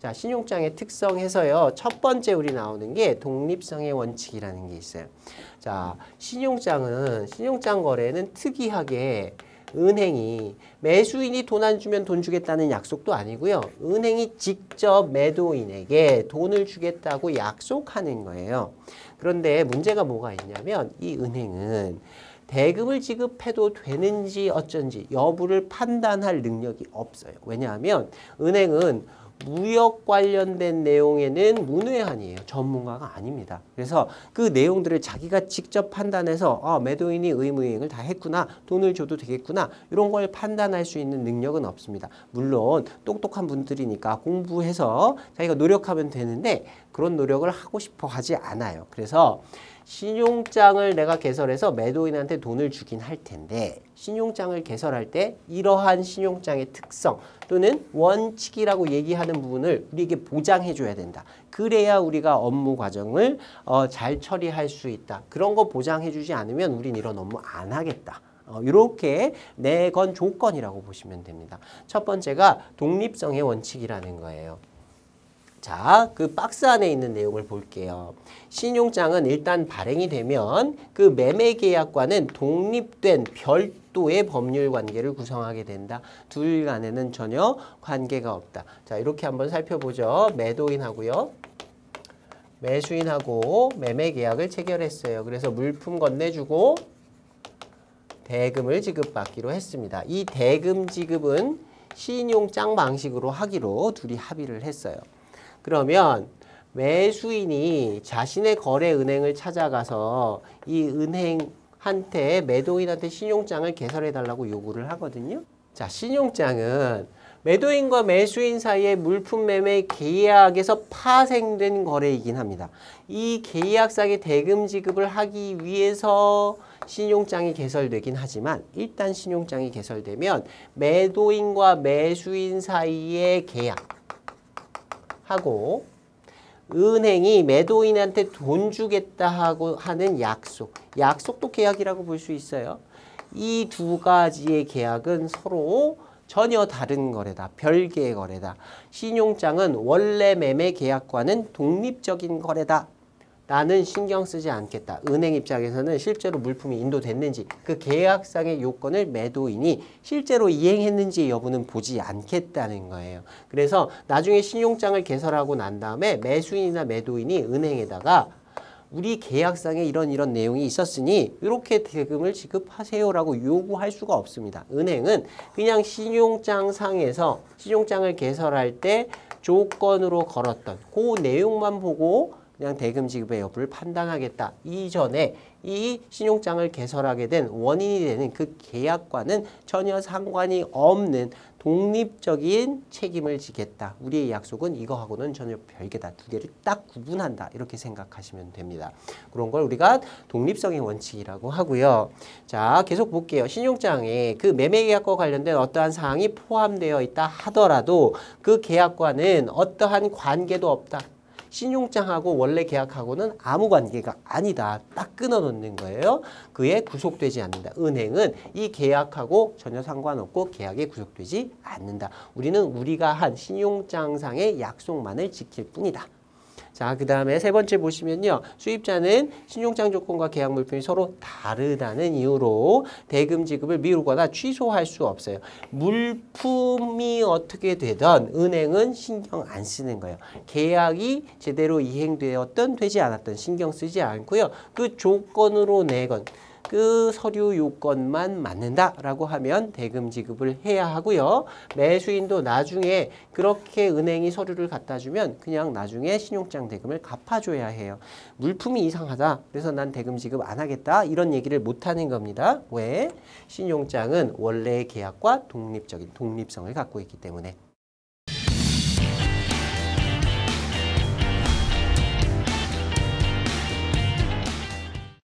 자, 신용장의 특성에서요. 첫 번째 우리 나오는 게 독립성의 원칙이라는 게 있어요. 자, 신용장 거래는 특이하게 은행이 매수인이 돈 안 주면 돈 주겠다는 약속도 아니고요. 은행이 직접 매도인에게 돈을 주겠다고 약속하는 거예요. 그런데 문제가 뭐가 있냐면 이 은행은 대금을 지급해도 되는지 어쩐지 여부를 판단할 능력이 없어요. 왜냐하면 은행은 무역 관련된 내용에는 문외한이에요. 전문가가 아닙니다. 그래서 그 내용들을 자기가 직접 판단해서 매도인이 의무이행을 다 했구나, 돈을 줘도 되겠구나 이런 걸 판단할 수 있는 능력은 없습니다. 물론 똑똑한 분들이니까 공부해서 자기가 노력하면 되는데 그런 노력을 하고 싶어 하지 않아요. 그래서 신용장을 내가 개설해서 매도인한테 돈을 주긴 할 텐데 신용장을 개설할 때 이러한 신용장의 특성 또는 원칙이라고 얘기하는 부분을 우리에게 보장해 줘야 된다. 그래야 우리가 업무 과정을 잘 처리할 수 있다. 그런 거 보장해 주지 않으면 우린 이런 업무 안 하겠다. 이렇게 내건 조건이라고 보시면 됩니다. 첫 번째가 독립성의 원칙이라는 거예요. 자, 그 박스 안에 있는 내용을 볼게요. 신용장은 일단 발행이 되면 그 매매계약과는 독립된 별도의 법률 관계를 구성하게 된다. 둘 간에는 전혀 관계가 없다. 자, 이렇게 한번 살펴보죠. 매도인하고요. 매수인하고 매매계약을 체결했어요. 그래서 물품 건네주고 대금을 지급받기로 했습니다. 이 대금 지급은 신용장 방식으로 하기로 둘이 합의를 했어요. 그러면 매수인이 자신의 거래 은행을 찾아가서 이 은행한테 매도인한테 신용장을 개설해달라고 요구를 하거든요. 자, 신용장은 매도인과 매수인 사이의 물품 매매 계약에서 파생된 거래이긴 합니다. 이 계약상의 대금 지급을 하기 위해서 신용장이 개설되긴 하지만 일단 신용장이 개설되면 매도인과 매수인 사이의 계약 하고 은행이 매도인한테 돈 주겠다 하고 하는 약속도 계약이라고 볼 수 있어요. 이 두 가지의 계약은 서로 전혀 다른 거래다. 별개의 거래다. 신용장은 원래 매매 계약과는 독립적인 거래다. 나는 신경 쓰지 않겠다. 은행 입장에서는 실제로 물품이 인도됐는지 그 계약상의 요건을 매도인이 실제로 이행했는지 여부는 보지 않겠다는 거예요. 그래서 나중에 신용장을 개설하고 난 다음에 매수인이나 매도인이 은행에다가 우리 계약상에 이런 내용이 있었으니 이렇게 대금을 지급하세요라고 요구할 수가 없습니다. 은행은 그냥 신용장상에서 신용장을 개설할 때 조건으로 걸었던 그 내용만 보고 그냥 대금 지급의 여부를 판단하겠다. 이전에 이 신용장을 개설하게 된 원인이 되는 그 계약과는 전혀 상관이 없는 독립적인 책임을 지겠다. 우리의 약속은 이거하고는 전혀 별개다. 두 개를 딱 구분한다. 이렇게 생각하시면 됩니다. 그런 걸 우리가 독립성의 원칙이라고 하고요. 자, 계속 볼게요. 신용장에 그 매매계약과 관련된 어떠한 사항이 포함되어 있다 하더라도 그 계약과는 어떠한 관계도 없다. 신용장하고 원래 계약하고는 아무 관계가 아니다. 딱 끊어놓는 거예요. 그에 구속되지 않는다. 은행은 이 계약하고 전혀 상관없고 계약에 구속되지 않는다. 우리는 우리가 한 신용장상의 약속만을 지킬 뿐이다. 자, 그 다음에 세 번째 보시면요. 수입자는 신용장 조건과 계약 물품이 서로 다르다는 이유로 대금 지급을 미루거나 취소할 수 없어요. 물품이 어떻게 되든 은행은 신경 안 쓰는 거예요. 계약이 제대로 이행되었든 되지 않았든 신경 쓰지 않고요. 그 조건으로 내건 그 서류 요건만 맞는다라고 하면 대금 지급을 해야 하고요. 매수인도 나중에 그렇게 은행이 서류를 갖다 주면 그냥 나중에 신용장 대금을 갚아줘야 해요. 물품이 이상하다. 그래서 난 대금 지급 안 하겠다. 이런 얘기를 못 하는 겁니다. 왜? 신용장은 원래의 계약과 독립성을 갖고 있기 때문에.